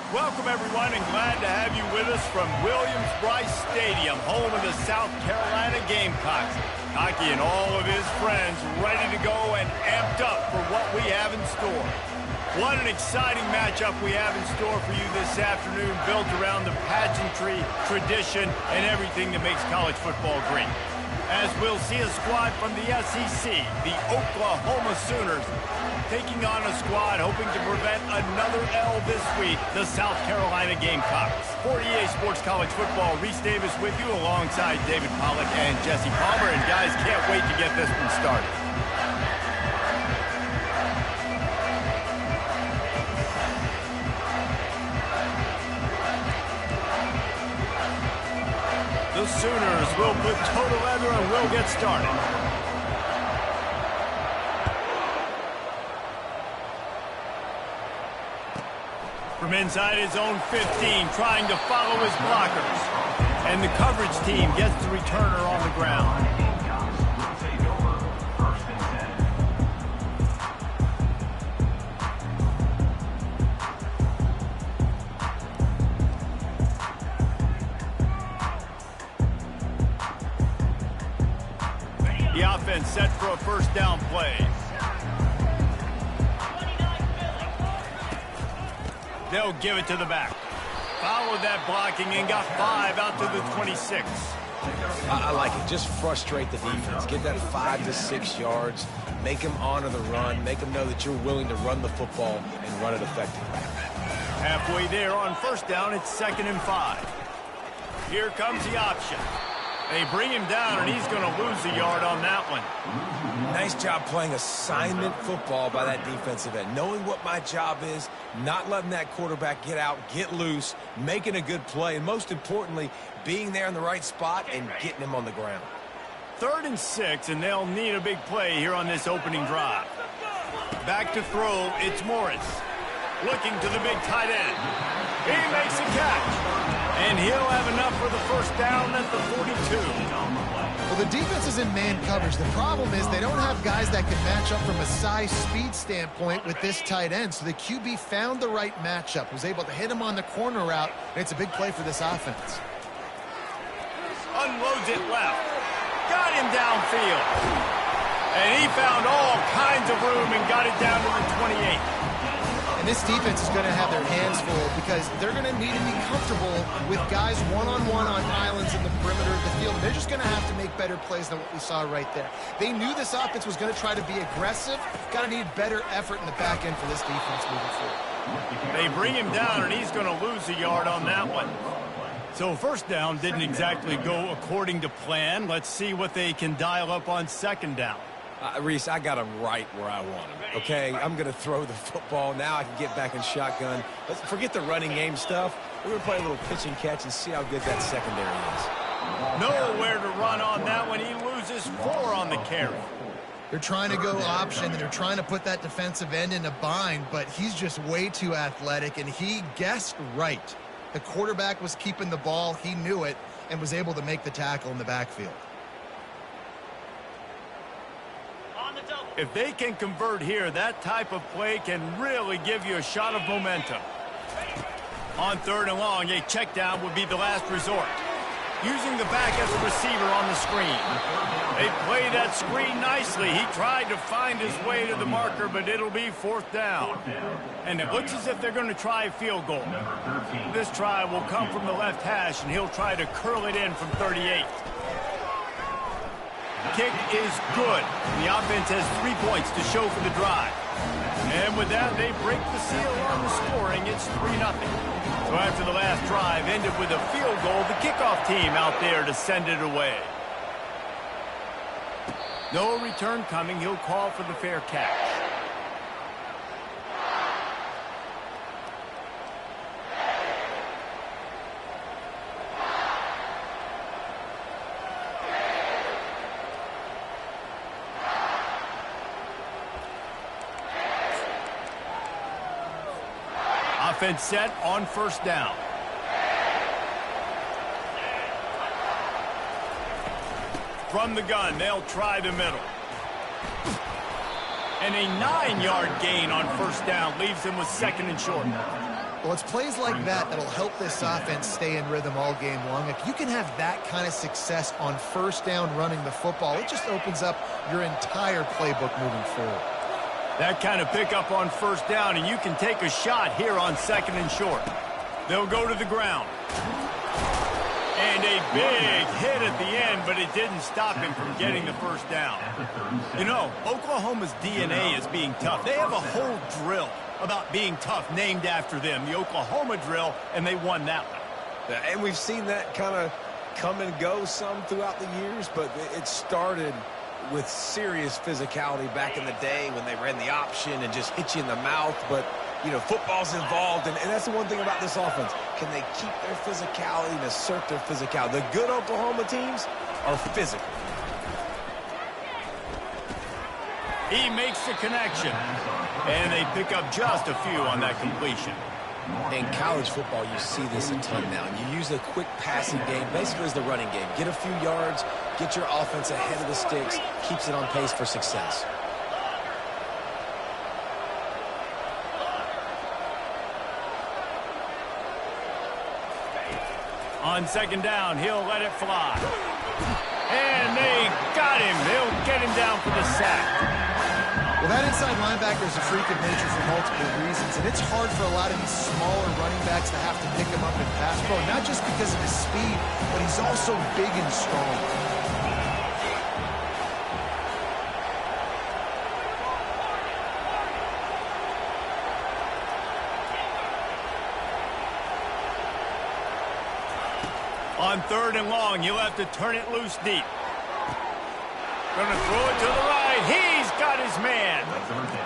Welcome, everyone, and glad to have you with us from Williams-Brice Stadium, home of the South Carolina Gamecocks. Hockey and all of his friends ready to go and amped up for what we have in store. What an exciting matchup we have in store for you this afternoon, built around the pageantry, tradition, and everything that makes college football great. As we'll see a squad from the SEC, the Oklahoma Sooners, taking on a squad hoping to prevent another L this week, the South Carolina Gamecocks. For EA Sports College Football, Reese Davis with you alongside David Pollack and Jesse Palmer. And guys, can't wait to get this one started. The Sooners will put toe to leather and will get started. From inside his own 15, trying to follow his blockers. And the coverage team gets the returner on the ground. The offense set for a first down play. They'll give it to the back. Followed that blocking and got 5 out to the 26. I like it. Just frustrate the defense. Get that 5 to 6 yards. Make them honor the run. Make them know that you're willing to run the football and run it effectively. Halfway there on first down, it's 2nd and 5. Here comes the option. They bring him down, and he's going to lose a yard on that one. Nice job playing assignment football by that defensive end. Knowing what my job is, not letting that quarterback get out, get loose, making a good play, and most importantly, being there in the right spot and getting him on the ground. 3rd and 6, and they'll need a big play here on this opening drive. Back to throw, it's Morris. Looking to the big tight end. He makes a catch. And he'll have enough for the first down at the 42. Well, the defense is in man coverage. The problem is they don't have guys that can match up from a size speed standpoint with this tight end. So the QB found the right matchup, was able to hit him on the corner route, and it's a big play for this offense. Unloads it left. Got him downfield. And he found all kinds of room and got it down to the 28. And this defense is going to have their hands full because they're going to need to be comfortable with guys one-on-one on islands in the perimeter of the field. They're just going to have to make better plays than what we saw right there. They knew this offense was going to try to be aggressive. Got to need better effort in the back end for this defense moving forward. They bring him down, and he's going to lose a yard on that one. So first down didn't exactly go according to plan. Let's see what they can dial up on 2nd down. Reese, I got him right where I want him, okay? I'm going to throw the football. Now I can get back in shotgun. Let's forget the running game stuff. We're going to play a little pitch and catch and see how good that secondary is. Nowhere to run on that one. He loses 4 on the carry. They're trying to go option, and they're trying to put that defensive end in a bind, but he's just way too athletic, and he guessed right. The quarterback was keeping the ball. He knew it and was able to make the tackle in the backfield. If they can convert here, that type of play can really give you a shot of momentum. On 3rd and long, a check down would be the last resort. Using the back as a receiver on the screen. They play that screen nicely. He tried to find his way to the marker, but it'll be 4th down. And it looks as if they're going to try a field goal. This try will come from the left hash, and he'll try to curl it in from 38. Kick is good. The offense has 3 points to show for the drive. And with that, they break the seal on the scoring. It's 3-0. So after the last drive ended with a field goal, the kickoff team out there to send it away. No return coming. He'll call for the fair catch. Offense set on first down. From the gun, they'll try the middle. And a 9-yard gain on first down leaves them with 2nd and short. Well, it's plays like that that'll help this offense stay in rhythm all game long. If you can have that kind of success on first down running the football, it just opens up your entire playbook moving forward. That kind of pickup on first down, and you can take a shot here on 2nd and short. They'll go to the ground. And a big hit at the end, but it didn't stop him from getting the first down. You know, Oklahoma's DNA is being tough. They have a whole drill about being tough named after them, the Oklahoma drill, and they won that one. Yeah, and we've seen that kind of come and go some throughout the years, but it started with serious physicality back in the day when they ran the option and just hit you in the mouth. But, you know, football's involved, and that's the one thing about this offense. Can they keep their physicality and assert their physicality? The good Oklahoma teams are physical. He makes the connection, and they pick up just a few on that completion. In college football, you see this a ton now. You use a quick passing game, basically as the running game. Get a few yards, get your offense ahead of the sticks, keeps it on pace for success. On 2nd down, he'll let it fly. And they got him. They'll get him down for the sack. Well, that inside linebacker is a freak of nature for multiple reasons, and it's hard for a lot of these smaller running backs to have to pick him up in pass pro, not just because of his speed, but he's also big and strong. On 3rd and long, he'll have to turn it loose deep. Gonna throw it to the right. He's got his man.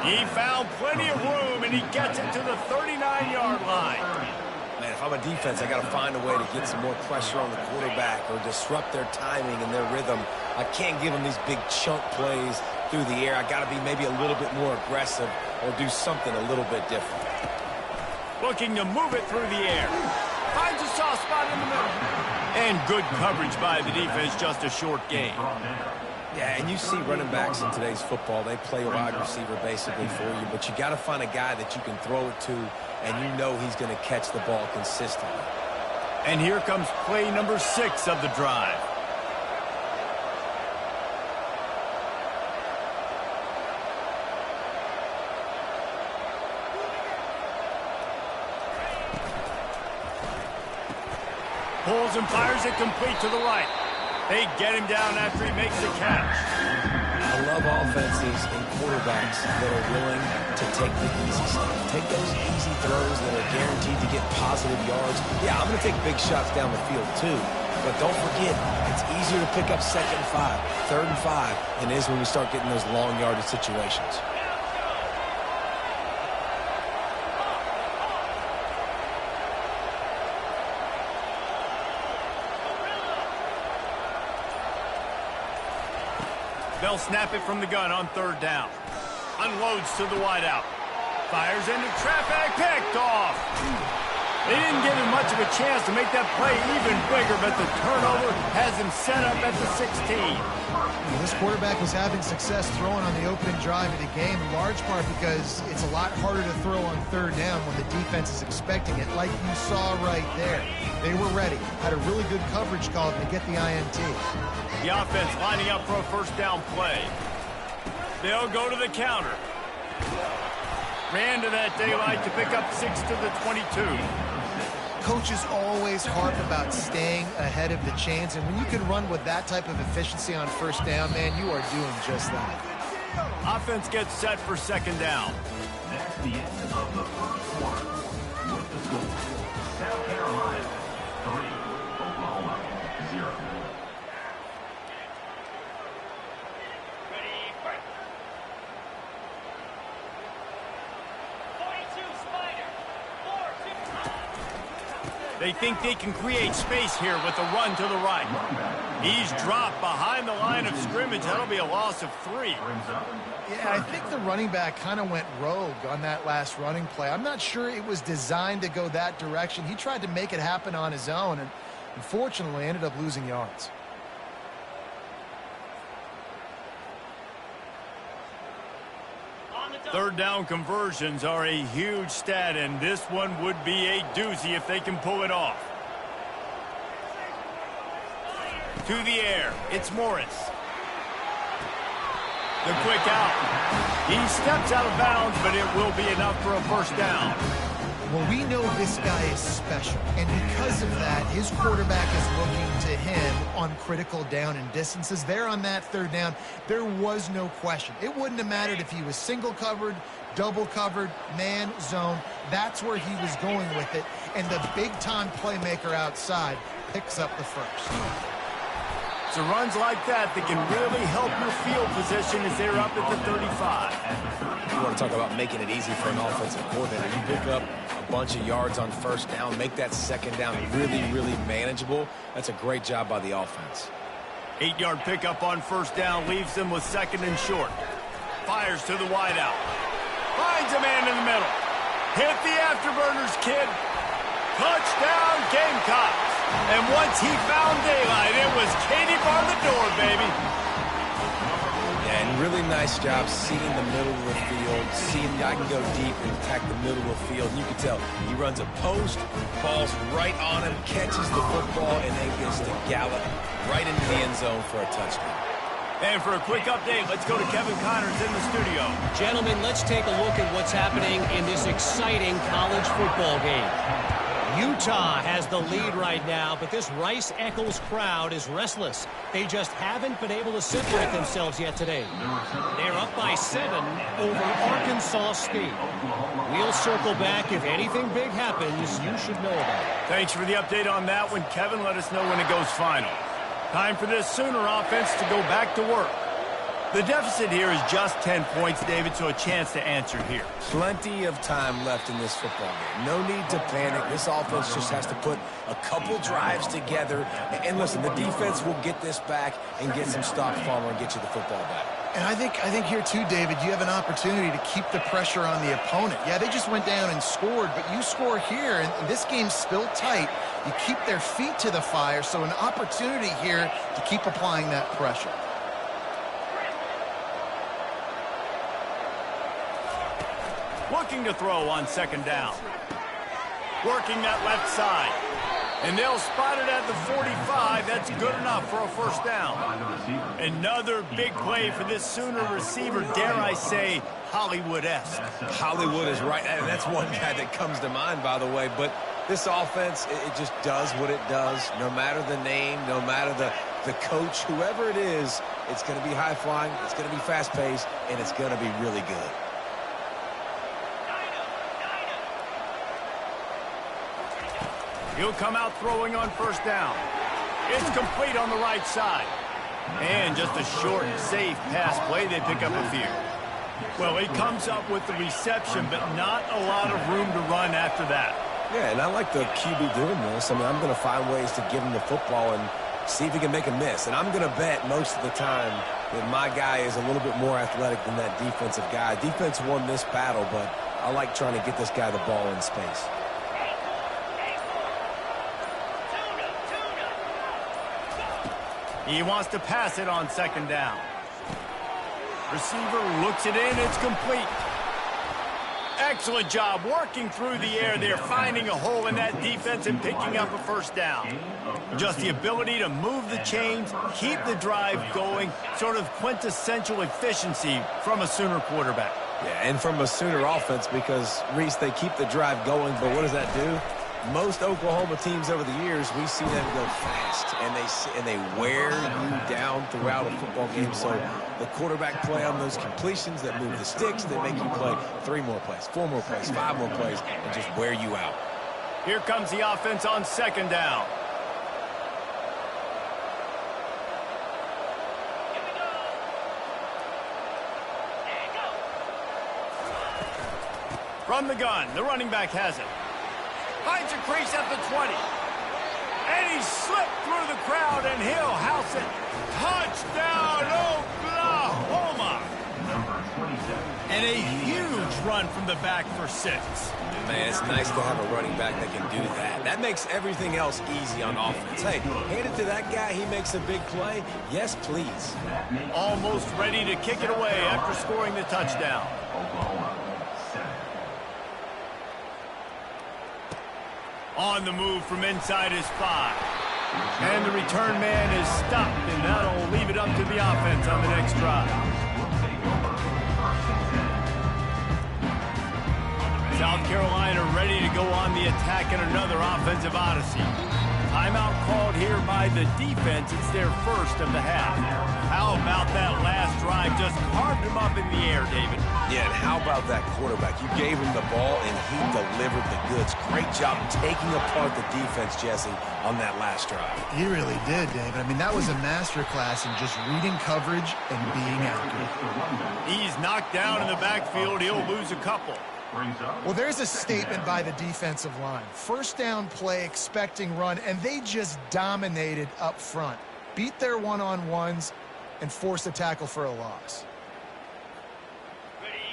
He found plenty of room, and he gets it to the 39-yard line. Man, if I'm a defense, I got to find a way to get some more pressure on the quarterback or disrupt their timing and their rhythm. I can't give them these big chunk plays through the air. I got to be maybe a little bit more aggressive or do something a little bit different. Looking to move it through the air. Finds a soft spot in the middle. And good coverage by the defense, just a short gain. Yeah, and you see running backs in today's football, they play a wide receiver basically for you, but you got to find a guy that you can throw it to, and you know he's going to catch the ball consistently. And here comes play number 6 of the drive. Pulls and fires it complete to the right. They get him down after he makes the catch. I love offenses and quarterbacks that are willing to take the easy stuff. Take those easy throws that are guaranteed to get positive yards. Yeah, I'm going to take big shots down the field too. But don't forget, it's easier to pick up 2nd and 5, 3rd and 5 than it is when we start getting those long yardage situations. They'll snap it from the gun on 3rd down. Unloads to the wideout. Fires into traffic. Picked off. They didn't give him much of a chance to make that play even bigger, but the turnover has him set up at the 16. Well, this quarterback was having success throwing on the opening drive of the game, in large part because it's a lot harder to throw on 3rd down when the defense is expecting it, like you saw right there. They were ready, had a really good coverage call to get the INT. The offense lining up for a first down play. They'll go to the counter. Ran to that daylight to pick up 6 to the 22. Coaches always harp about staying ahead of the chains, and when you can run with that type of efficiency on first down, man, you are doing just that. Offense gets set for 2nd down. That's the end of the first quarter. With the score, South Carolina 3, Oklahoma 0. They think they can create space here with a run to the right. He's dropped behind the line of scrimmage. That'll be a loss of 3. Yeah, I think the running back kind of went rogue on that last running play. I'm not sure it was designed to go that direction. He tried to make it happen on his own and unfortunately ended up losing yards. On the Third down conversions are a huge stat, and this one would be a doozy if they can pull it off. To the air, it's Morris. The quick out. He steps out of bounds, but it will be enough for a first down. Well, we know this guy is special, and because of that, his quarterback is looking to him on critical down and distances. There on that third down, there was no question. It wouldn't have mattered if he was single covered, double covered, man, zone. That's where he was going with it, and the big-time playmaker outside picks up the first. So runs like that can really help your field position as they're up at the 35. You want to talk about making it easy for an offensive coordinator. You pick up a bunch of yards on first down, make that second down really, really manageable. That's a great job by the offense. 8-yard pickup on first down leaves them with second and short. Fires to the wideout. Finds a man in the middle. Hit the afterburners, kid. Touchdown, Gamecocks. And once he found daylight, it was Katie bar the door, baby. Yeah, and really nice job seeing the middle of the field, seeing the guy can go deep and attack the middle of the field. And you can tell he runs a post, ball's right on him, catches the football, and then gets to gallop right into the end zone for a touchdown. And for a quick update, let's go to Kevin Connors in the studio. Gentlemen, let's take a look at what's happening in this exciting college football game. Utah has the lead right now, but this Rice-Eccles crowd is restless. They just haven't been able to separate themselves yet today. They're up by 7 over Arkansas State. We'll circle back. If anything big happens, you should know about it. Thanks for the update on that one, Kevin. Let us know when it goes final. Time for this Sooner offense to go back to work. The deficit here is just 10 points, David, so a chance to answer here. Plenty of time left in this football game. No need to panic. This offense just has to put a couple drives together. And listen, the defense will get this back and get some stops following and get you the football back. And I think here too, David, you have an opportunity to keep the pressure on the opponent. Yeah, they just went down and scored, but you score here, and this game's still tight. You keep their feet to the fire, so an opportunity here to keep applying that pressure. Looking to throw on second down. Working that left side. And they'll spot it at the 45. That's good enough for a first down. Another big play for this Sooner receiver, dare I say, Hollywood-esque. Hollywood is right. And that's one guy that comes to mind, by the way. But this offense, it just does what it does. No matter the name, no matter the coach, whoever it is, it's going to be high-flying, it's going to be fast-paced, and it's going to be really good. He'll come out throwing on first down. It's complete on the right side. And just a short, safe pass play. They pick up a few. Well, he comes up with the reception, but not a lot of room to run after that. Yeah, and I like the QB doing this. I mean, I'm going to find ways to give him the football and see if he can make a miss. And I'm going to bet most of the time that my guy is a little bit more athletic than that defensive guy. Defense won this battle, but I like trying to get this guy the ball in space. He wants to pass it on second down. Receiver looks it in. It's complete. Excellent job working through the air there, finding a hole in that defense and picking up a first down. Just the ability to move the chains, keep the drive going, sort of quintessential efficiency from a Sooner quarterback. Yeah, and from a Sooner offense because, Reese, they keep the drive going, but what does that do? Most Oklahoma teams over the years, we see them go fast, and they wear you down throughout a football game. So the quarterback play on those completions that move the sticks, that make you play 3 more plays, 4 more plays, 5 more plays, and just wear you out. Here comes the offense on second down. From the gun, the running back has it. Finds a crease at the 20. And he slipped through the crowd, and he'll house it. Touchdown, Oklahoma! And a huge run from the back for 6. Man, it's nice to have a running back that can do that. That makes everything else easy on offense. Hey, hand it to that guy. He makes a big play. Yes, please. Almost ready to kick it away after scoring the touchdown. Oklahoma On the move from inside his 5. And the return man is stopped, and that'll leave it up to the offense on the next drive. South Carolina ready to go on the attack in another offensive odyssey. Timeout called here by the defense. It's their first of the half. How about that last drive? Just carved him up in the air, David. Yeah, and how about that quarterback? You gave him the ball, and he delivered the goods. Great job taking apart the defense, Jesse, on that last drive. He really did, David. I mean, that was a masterclass in just reading coverage and being accurate. He's knocked down in the backfield. He'll lose a couple. Well, there's a statement by the defensive line. First down play, expecting run, and they just dominated up front. Beat their one-on-ones and forced a tackle for a loss.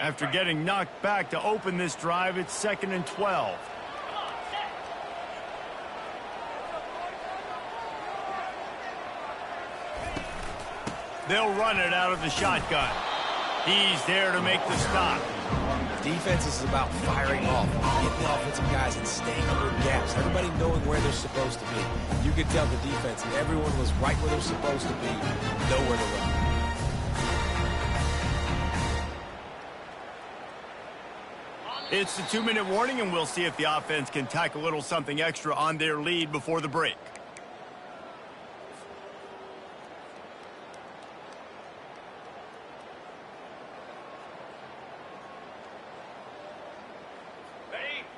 After getting knocked back to open this drive, it's 2nd and 12. They'll run it out of the shotgun. He's there to make the stop. Defense is about firing off, getting the offensive guys and staying under gaps. Everybody knowing where they're supposed to be. You could tell the defense, and everyone was right where they're supposed to be, nowhere to run. It's the 2-minute warning, and we'll see if the offense can tack a little something extra on their lead before the break.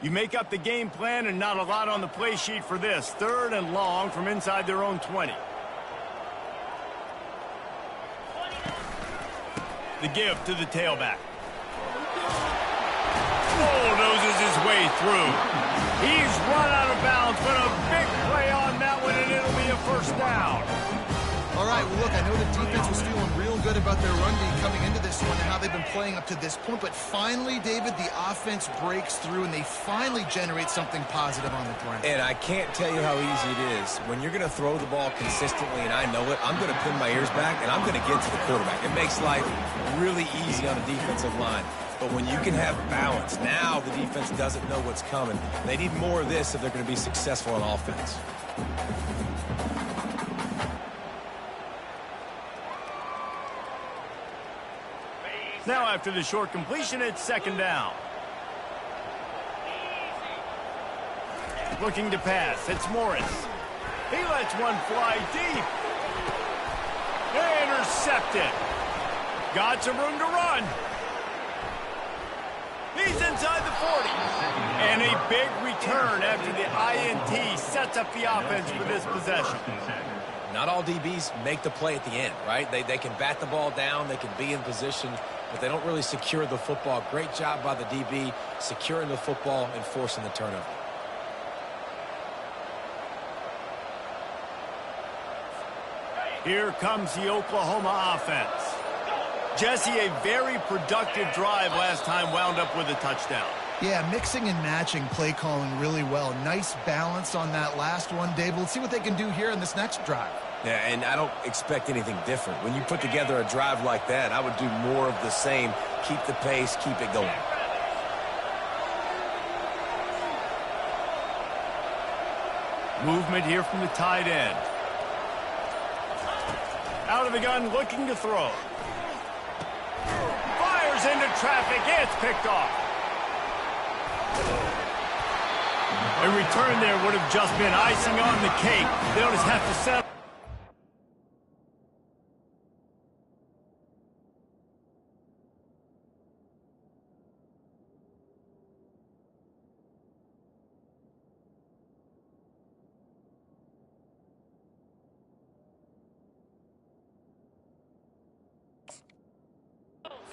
You make up the game plan and not a lot on the play sheet for this. 3rd and long from inside their own 20. The give to the tailback. Bulldozes his way through. He's run out of bounds, but a big play on that one, and it'll be a first down. All right, well, look, I know the defense was feeling real good about their run D coming into this one and how they've been playing up to this point, but finally, David, the offense breaks through and they finally generate something positive on the ground. And I can't tell you how easy it is. When you're going to throw the ball consistently, and I know it, I'm going to pin my ears back, and I'm going to get to the quarterback. It makes life really easy on a defensive line. But when you can have balance, now the defense doesn't know what's coming. They need more of this if they're going to be successful on offense. Now after the short completion, it's 2nd down. Looking to pass. It's Morris. He lets one fly deep. Intercepted. Got some room to run. He's inside the 40. And a big return after the INT sets up the offense for this possession. Not all DBs make the play at the end, right? They can bat the ball down, they can be in position, but they don't really secure the football. Great job by the DB securing the football and forcing the turnover. Here comes the Oklahoma offense. Jesse, a very productive drive last time, wound up with a touchdown. Yeah, mixing and matching play calling really well. Nice balance on that last one, Dave. Let's see what they can do here in this next drive. Yeah, and I don't expect anything different. When you put together a drive like that, I would do more of the same. Keep the pace, keep it going. Movement here from the tight end. Out of the gun, looking to throw. Fires into traffic. It's picked off. A return there would have just been icing on the cake. They'll just have to settle.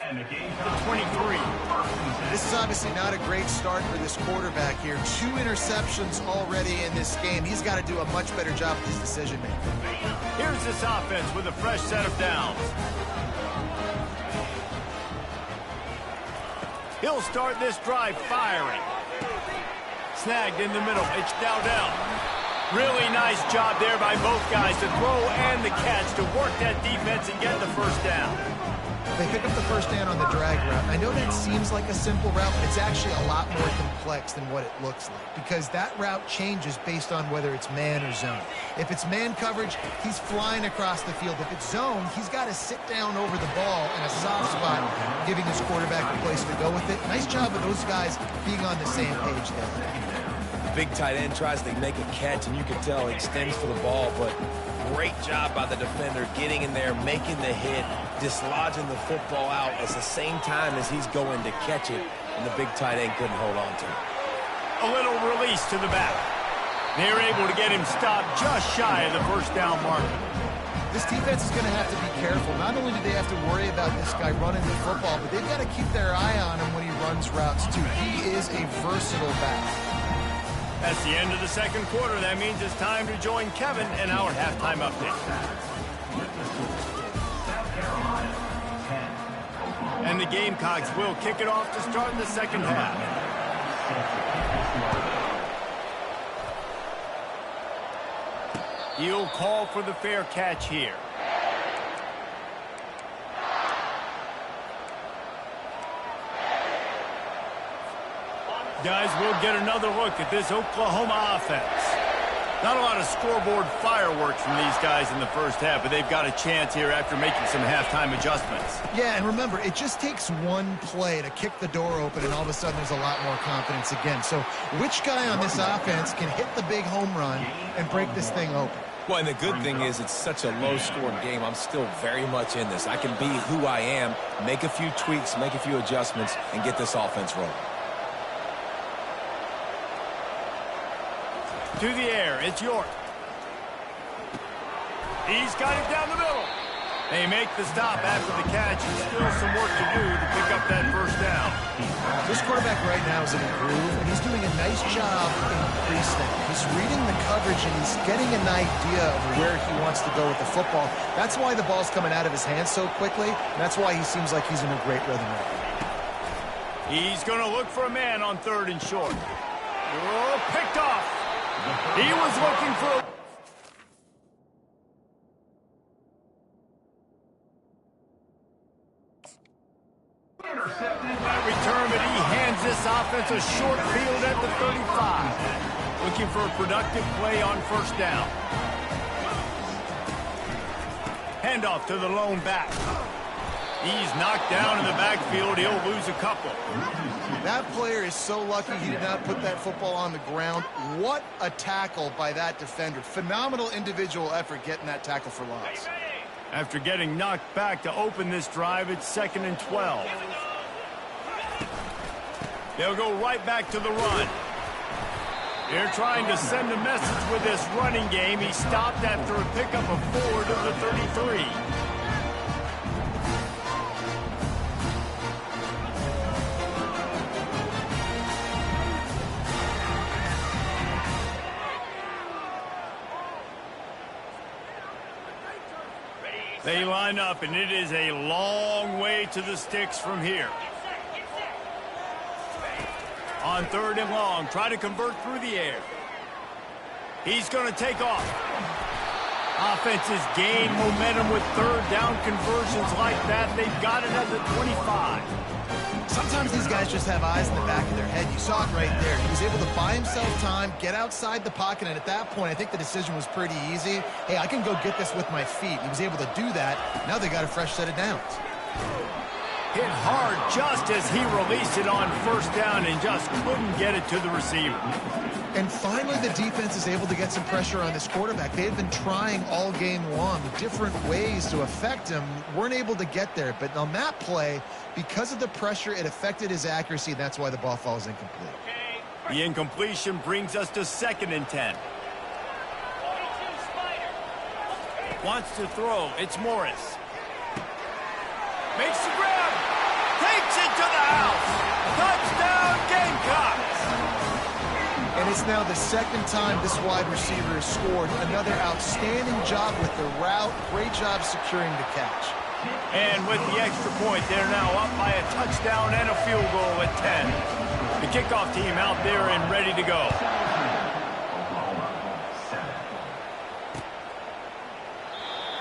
And the game 23. This is obviously not a great start for this quarterback here. 2 interceptions already in this game. He's got to do a much better job with his decision-making. Here's this offense with a fresh set of downs. He'll start this drive firing. Snagged in the middle. It's down. Really nice job there by both guys to throw and the catch to work that defense and get the first down. They pick up the first down on the drag route. I know that seems like a simple route, but it's actually a lot more complex than what it looks like because that route changes based on whether it's man or zone. If it's man coverage, he's flying across the field. If it's zone, he's got to sit down over the ball in a soft spot, giving his quarterback a place to go with it. Nice job of those guys being on the same page there. The big tight end tries to make a catch, and you can tell he extends for the ball, but great job by the defender getting in there, making the hit, dislodging the football out at the same time as he's going to catch it, and the big tight end couldn't hold on to it. A little release to the back. They're able to get him stopped just shy of the first down marker. This defense is going to have to be careful. Not only do they have to worry about this guy running the football, but they've got to keep their eye on him when he runs routes, too. He is a versatile back. That's the end of the second quarter. That means it's time to join Kevin in our halftime update. And the Gamecocks will kick it off to start the second half. He'll call for the fair catch here. Guys, we'll get another look at this Oklahoma offense. Not a lot of scoreboard fireworks from these guys in the first half, but they've got a chance here after making some halftime adjustments. Yeah, and remember, it just takes one play to kick the door open, and all of a sudden there's a lot more confidence again. So which guy on this offense can hit the big home run and break this thing open? Well, and the good thing is it's such a low-scored game. I'm still very much in this. I can be who I am, make a few tweaks, make a few adjustments, and get this offense rolling. To the air, it's York. He's got it down the middle. They make the stop after the catch, and still some work to do to pick up that first down. This quarterback right now is in a groove, and he's doing a nice job in pre-snap. He's reading the coverage, and he's getting an idea of where he wants to go with the football. That's why the ball's coming out of his hands so quickly, and that's why he seems like he's in a great rhythm right now. He's going to look for a man on third and short. Oh, picked off. He was looking for... That return, but he hands this offense a short field at the 35. Looking for a productive play on first down. Handoff to the lone back. He's knocked down in the backfield. He'll lose a couple. That player is so lucky he did not put that football on the ground. What a tackle by that defender. Phenomenal individual effort getting that tackle for loss. After getting knocked back to open this drive, it's 2nd and 12. They'll go right back to the run. They're trying to send a message with this running game. He stopped after a pickup of 4 to the 33. They line up, and it is a long way to the sticks from here. On third and long, try to convert through the air. He's going to take off. Offenses gain momentum with third down conversions like that. They've got it at the 25. Sometimes these guys just have eyes in the back of their head. You saw it right there. He was able to buy himself time, get outside the pocket, and at that point, I think the decision was pretty easy. Hey, I can go get this with my feet. He was able to do that. Now they got a fresh set of downs. Hit hard just as he released it on first down and just couldn't get it to the receiver. And finally, the defense is able to get some pressure on this quarterback. They had been trying all game long different ways to affect him. Weren't able to get there. But on that play, because of the pressure, it affected his accuracy. That's why the ball falls incomplete. The incompletion brings us to 2nd and 10. Wants to throw. It's Morris. Makes the grab. Takes it to the house. Touchdown, Gamecocks. And it's now the second time this wide receiver has scored. Another outstanding job with the route. Great job securing the catch. And with the extra point, they're now up by a touchdown and a field goal at 10. The kickoff team out there and ready to go.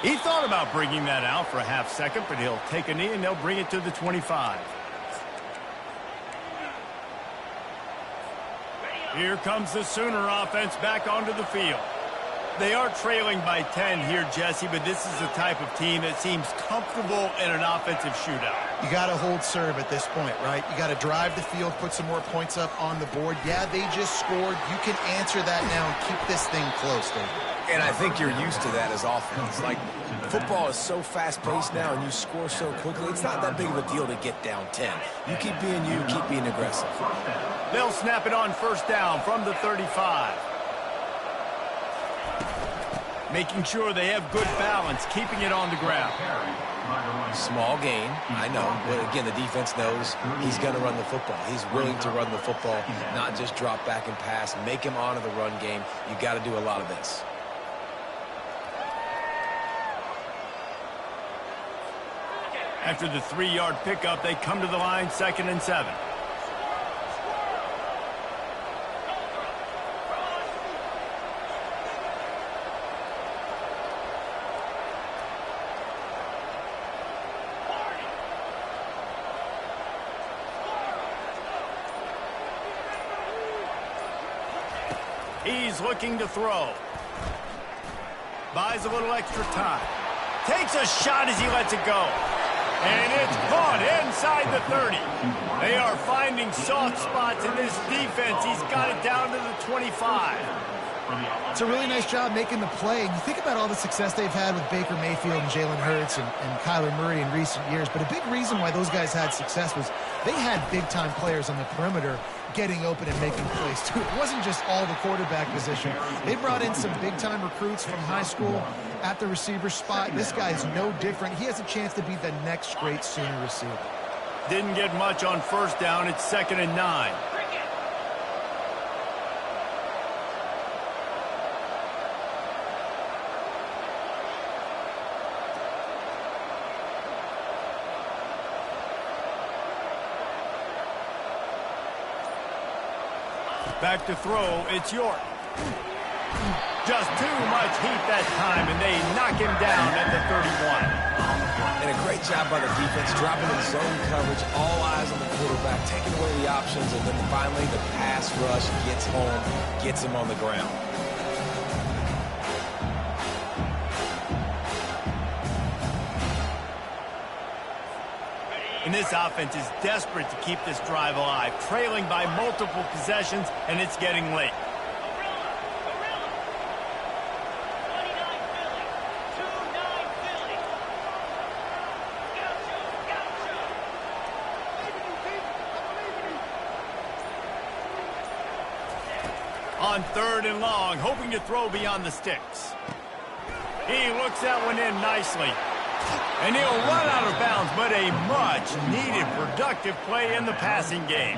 He thought about bringing that out for a half second, but he'll take a knee and they'll bring it to the 25. Here comes the Sooner offense back onto the field. They are trailing by 10 here, Jesse, but this is the type of team that seems comfortable in an offensive shootout. You got to hold serve at this point, right? You got to drive the field, put some more points up on the board. Yeah, they just scored. You can answer that now and keep this thing close, David. And I think you're used to that as offense. Like, football is so fast-paced now and you score so quickly, it's not that big of a deal to get down 10. You keep being aggressive. They'll snap it on first down from the 35. Making sure they have good balance, keeping it on the ground. Small gain, I know, but again, the defense knows he's going to run the football. He's willing to run the football, not just drop back and pass, make him honor the run game. You got to do a lot of this. After the 3-yard pickup, they come to the line, 2nd and 7. He's looking to throw. Buys a little extra time. Takes a shot as he lets it go. And it's caught inside the 30. They are finding soft spots in this defense. He's got it down to the 25. It's a really nice job making the play. And you think about all the success they've had with Baker Mayfield and Jalen Hurts and Kyler Murray in recent years. But a big reason why those guys had success was they had big-time players on the perimeter getting open and making plays, too. It wasn't just all the quarterback position. They brought in some big-time recruits from high school at the receiver spot. This guy's no different. He has a chance to be the next great Sooner receiver. Didn't get much on first down. It's 2nd and 9. Back to throw, it's York. Just too much heat that time, and they knock him down at the 31. And a great job by the defense, dropping in zone coverage, all eyes on the quarterback, taking away the options, and then finally the pass rush gets home, gets him on the ground. And this offense is desperate to keep this drive alive, trailing by multiple possessions, and it's getting late. On 3rd and long, hoping to throw beyond the sticks. He looks that one in nicely. And he'll run out of bounds, but a much-needed productive play in the passing game.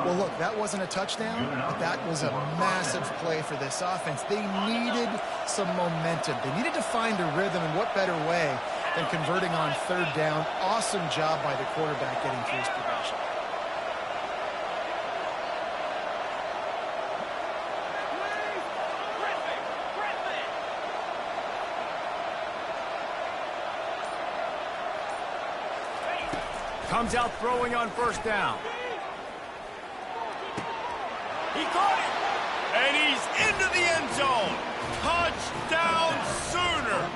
Well, look, that wasn't a touchdown, but that was a massive play for this offense. They needed some momentum. They needed to find a rhythm, and what better way than converting on 3rd down. Awesome job by the quarterback getting through his progression. Comes out throwing on first down. He caught it, and he's into the end zone. Touchdown Sooners.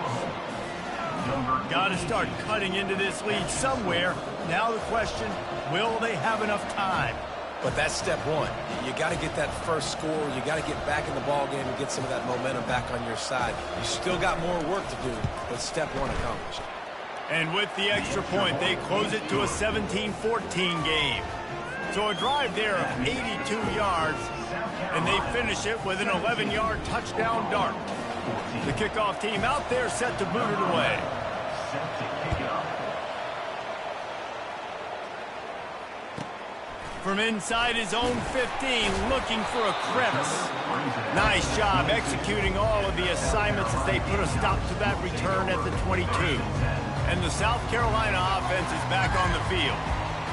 Got to start cutting into this lead somewhere. Now the question, will they have enough time? But that's step one. You got to get that first score. You got to get back in the ball game and get some of that momentum back on your side. You still got more work to do, but step one accomplished. And with the extra point, they close it to a 17-14 game. So a drive there of 82 yards, and they finish it with an 11-yard touchdown dart. The kickoff team out there set to boot it away. From inside his own 15, looking for a crevice. Nice job executing all of the assignments as they put a stop to that return at the 22. And the South Carolina offense is back on the field.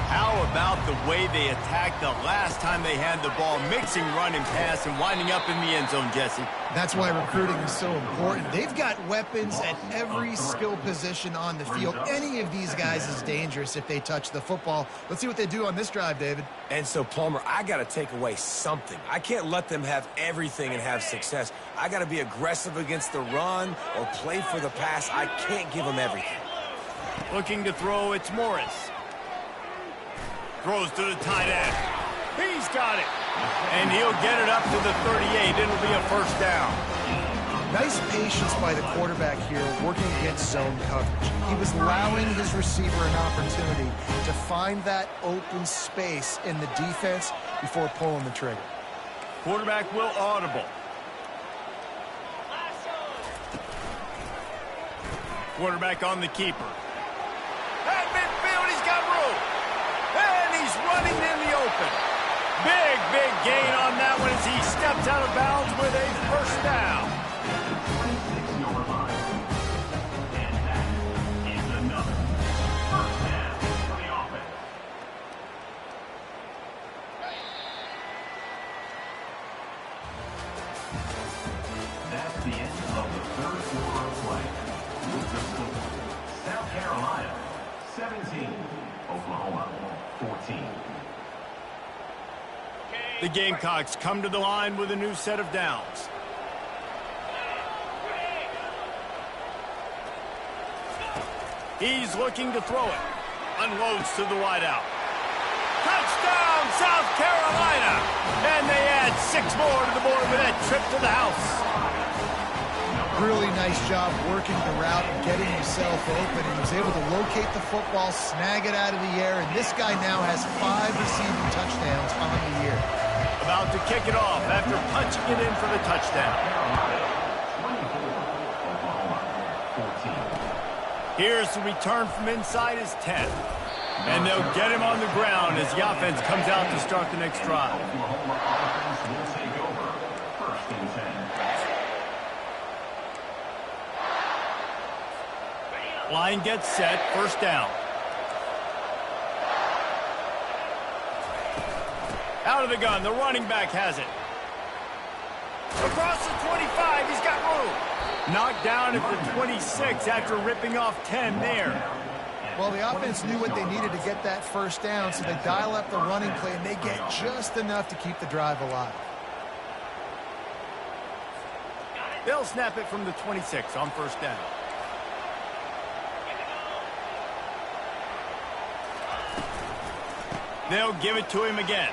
How about the way they attacked the last time they had the ball, mixing run and pass and winding up in the end zone, Jesse? That's why recruiting is so important. They've got weapons at every skill position on the field. Any of these guys is dangerous if they touch the football. Let's see what they do on this drive, David. And so, Palmer, I got to take away something. I can't let them have everything and have success. I got to be aggressive against the run or play for the pass. I can't give them everything. Looking to throw, it's Morris. Throws to the tight end. He's got it. And he'll get it up to the 38. It'll be a first down. Nice patience by the quarterback here working against zone coverage. He was allowing his receiver an opportunity to find that open space in the defense before pulling the trigger. Quarterback will audible. Quarterback on the keeper. At midfield, he's got room. And he's running in the open. Big gain on that one as he steps out of bounds with a first down. 26-yard line. And that is another first down for the offense. That's the end of the third quarter of play. With the score, South Carolina 17, Oklahoma 14. The Gamecocks come to the line with a new set of downs. He's looking to throw it. Unloads to the wideout. Touchdown, South Carolina! And they add 6 more to the board with that trip to the house. Really nice job working the route and getting himself open. And he was able to locate the football, snag it out of the air, and this guy now has 5 receiving touchdowns on the year. About to kick it off after punching it in for the touchdown. 24, Oklahoma 14. Here's the return from inside his 10. And they'll get him on the ground as the offense comes out to start the next drive. Oklahoma offense will take over. First and 10. Line gets set, first down. Out of the gun, the running back has it. Across the 25, he's got room. Knocked down at the 26 after ripping off 10 there. Well, the offense knew what they needed to get that first down, so they dial up the running play, and they get just enough to keep the drive alive. They'll snap it from the 26 on first down. They'll give it to him again.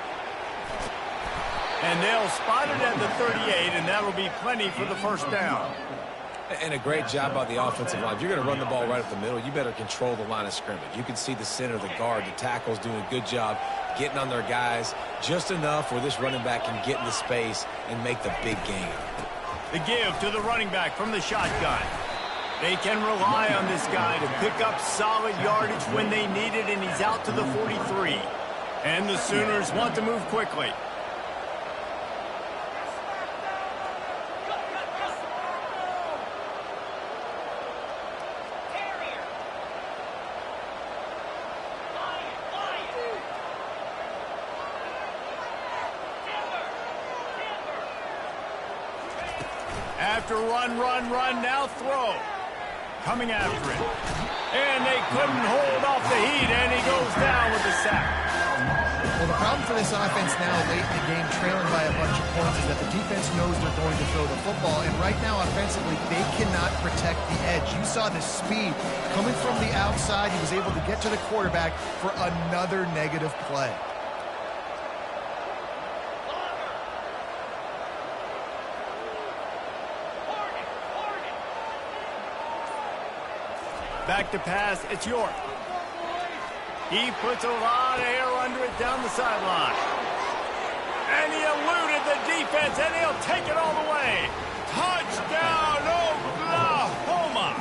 And they'll spot it at the 38, and that'll be plenty for the first down. And a great job by the offensive line. If you're going to run the ball right up the middle, you better control the line of scrimmage. You can see the center, the guard, the tackles doing a good job getting on their guys just enough where this running back can get into space and make the big gain. The give to the running back from the shotgun. They can rely on this guy to pick up solid yardage when they need it, and he's out to the 43. And the Sooners want to move quickly. After run, now throw. Coming after it. And they couldn't hold off the heat, and he goes down with the sack. Well, the problem for this offense now, late in the game, trailing by a bunch of points, is that the defense knows they're going to throw the football. And right now, offensively, they cannot protect the edge. You saw the speed coming from the outside. He was able to get to the quarterback for another negative play. Back to pass, it's York. He puts a lot of air under it down the sideline. And he eluded the defense, and he'll take it all the way. Touchdown, Oklahoma!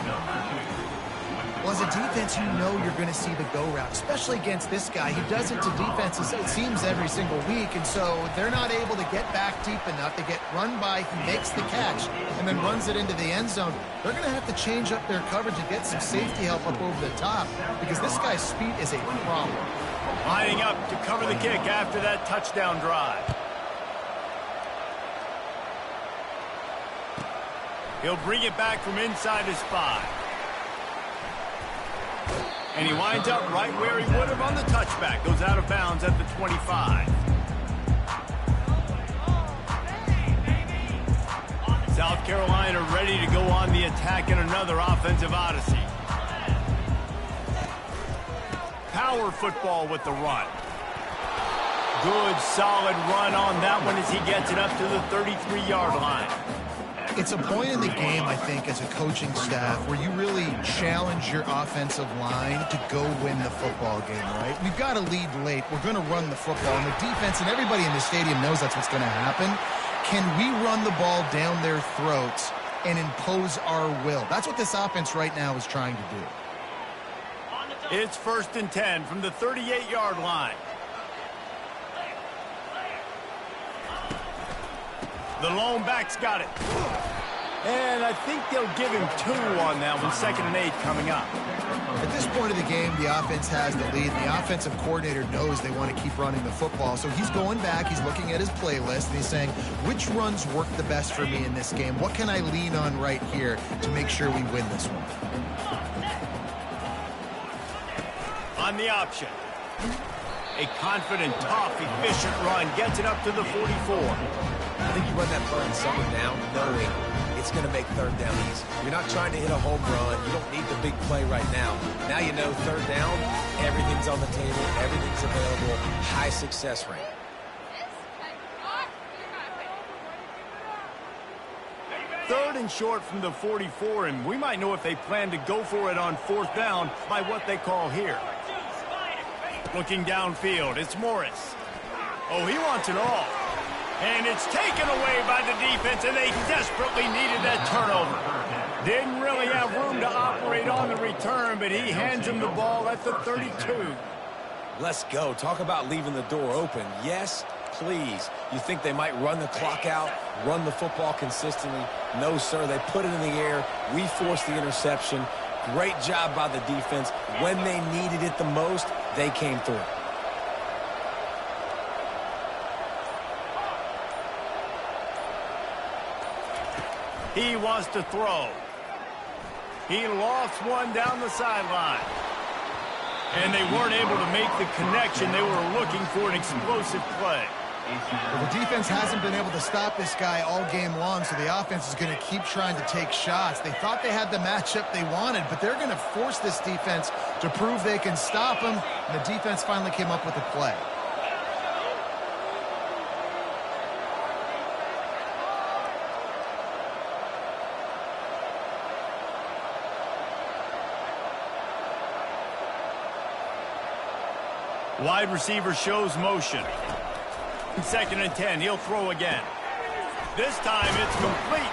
Well, as a defense, you know you're going to see the go route, especially against this guy. He does it to defenses, it seems, every single week, and so they're not able to get back deep enough. They get run by, he makes the catch, and then runs it into the end zone. They're going to have to change up their coverage and get some safety help up over the top because this guy's speed is a problem. Lining up to cover the kick after that touchdown drive. He'll bring it back from inside his 5. And he winds up right where he would have on the touchback. Goes out of bounds at the 25. South Carolina ready to go on the attack in another offensive odyssey. Power football with the run. Good, solid run on that one as he gets it up to the 33-yard line. It's a point in the game, I think, as a coaching staff where you really challenge your offensive line to go win the football game, right? We've got to lead late. We're going to run the football. And the defense and everybody in the stadium knows that's what's going to happen. Can we run the ball down their throats and impose our will? That's what this offense right now is trying to do. It's 1st and 10 from the 38-yard line. The lone back's got it. And I think they'll give him 2 on that one. 2nd and 8 coming up. At this point of the game, the offense has the lead. The offensive coordinator knows they want to keep running the football. So he's going back, he's looking at his playlist, and he's saying, which runs work the best for me in this game? What can I lean on right here to make sure we win this one? On the option. A confident, tough, efficient run. Gets it up to the 44. I think you run that play on second down knowing it's going to make third down easy. You're not trying to hit a home run. You don't need the big play right now. Now you know third down, everything's on the table, everything's available, high success rate. Third and short from the 44, and we might know if they plan to go for it on 4th down by what they call here. Looking downfield, it's Morris. Oh, he wants it all. And it's taken away by the defense, and they desperately needed that turnover. Didn't really have room to operate on the return, but he hands him the ball at the 32. Let's go. Talk about leaving the door open. Yes, please. You think they might run the clock out, run the football consistently? No, sir. They put it in the air. We forced the interception. Great job by the defense. When they needed it the most, they came through. He wants to throw. He lost one down the sideline. And they weren't able to make the connection. They were looking for an explosive play. Well, the defense hasn't been able to stop this guy all game long, so the offense is going to keep trying to take shots. They thought they had the matchup they wanted, but they're going to force this defense to prove they can stop him, and the defense finally came up with a play. Wide receiver shows motion. 2nd and 10, he'll throw again. This time it's complete.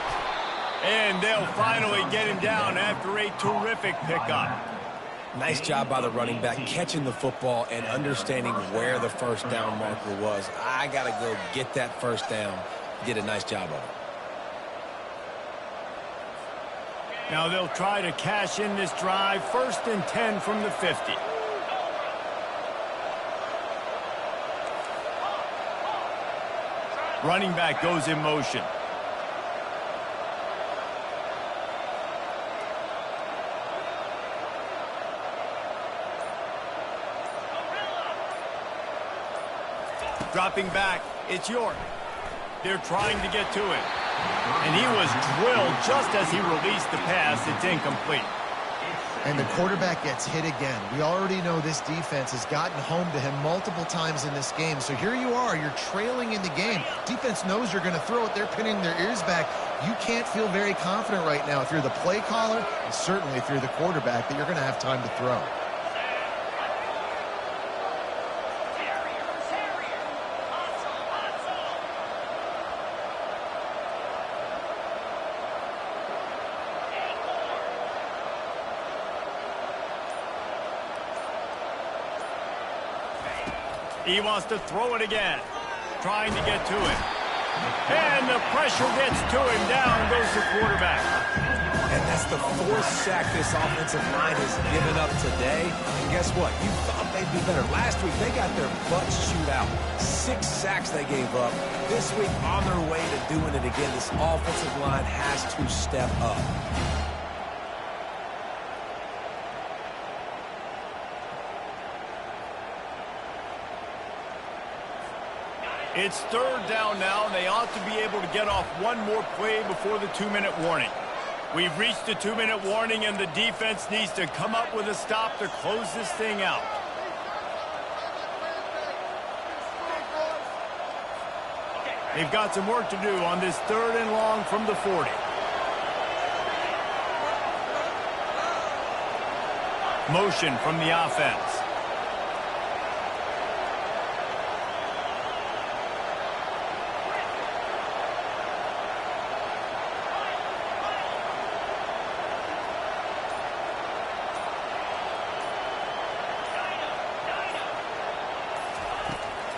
And they'll finally get him down after a terrific pickup. Nice job by the running back, catching the football and understanding where the 1st down marker was. I got to go get that 1st down. Did a nice job of it. Now they'll try to cash in this drive. 1st and 10 from the 50. Running back goes in motion. Dropping back, it's York. They're trying to get to it. And he was drilled just as he released the pass. It's incomplete. And the quarterback gets hit again. We already know this defense has gotten home to him multiple times in this game. So here you are, you're trailing in the game. Defense knows you're going to throw it. They're pinning their ears back. You can't feel very confident right now if you're the play caller, and certainly if you're the quarterback, that you're going to have time to throw. He wants to throw it again. Trying to get to it. And the pressure gets to him. Down goes the quarterback. And that's the fourth sack this offensive line has given up today. And guess what? You thought they'd be better. Last week, they got their butts chewed out. 6 sacks they gave up. This week, on their way to doing it again, this offensive line has to step up. It's third down now, and they ought to be able to get off one more play before the 2-minute warning. We've reached the 2-minute warning, and the defense needs to come up with a stop to close this thing out. They've got some work to do on this 3rd and long from the 40. Motion from the offense.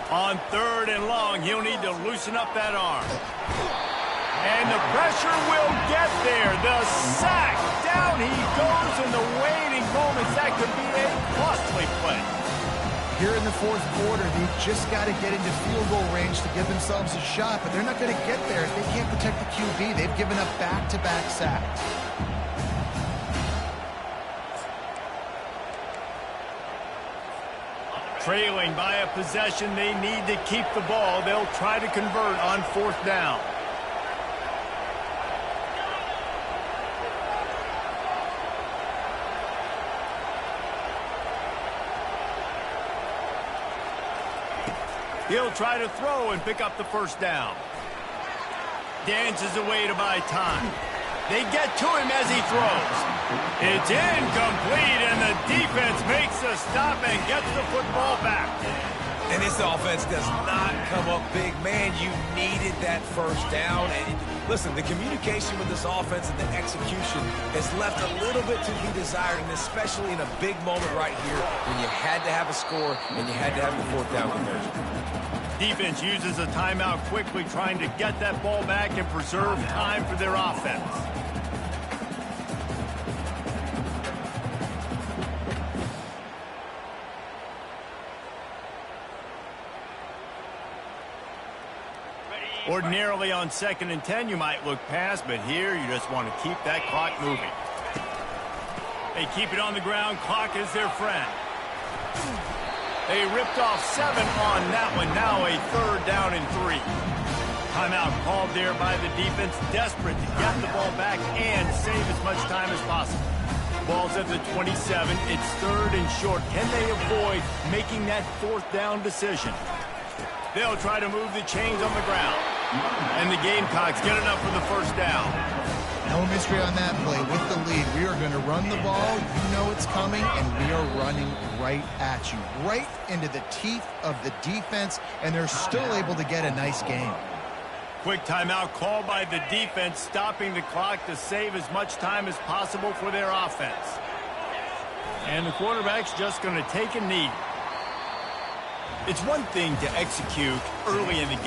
On 3rd and long, he'll need to loosen up that arm. And the pressure will get there. The sack. Down he goes in the waiting moments. That could be a costly play. Here in the 4th quarter, they've just got to get into field goal range to give themselves a shot, but they're not going to get there if they can't protect the QB. They've given up back-to-back sacks. Trailing by a possession, they need to keep the ball. They'll try to convert on 4th down. He'll try to throw and pick up the 1st down. Dances away to buy time. They get to him as he throws. It's incomplete, and the defense makes the stop and gets the football back. And this offense does not come up big. Man, you needed that 1st down. And listen, the communication with this offense and the execution has left a little bit to be desired, and especially in a big moment right here when you had to have a score and you had to have the 4th down conversion. Defense uses a timeout quickly, trying to get that ball back and preserve time for their offense. Ordinarily on 2nd and 10, you might look past, but here you just want to keep that clock moving. They keep it on the ground. Clock is their friend. They ripped off 7 on that one. Now a 3rd down and 3. Timeout called there by the defense, desperate to get the ball back and save as much time as possible. Ball's at the 27. It's 3rd and short. Can they avoid making that 4th down decision? They'll try to move the chains on the ground. And the Gamecocks get enough for the 1st down. No mystery on that play. With the lead, we are going to run the ball. You know it's coming, and we are running right at you, right into the teeth of the defense, and they're still able to get a nice game. Quick timeout called by the defense, stopping the clock to save as much time as possible for their offense. And the quarterback's just going to take a knee. It's one thing to execute early in the game.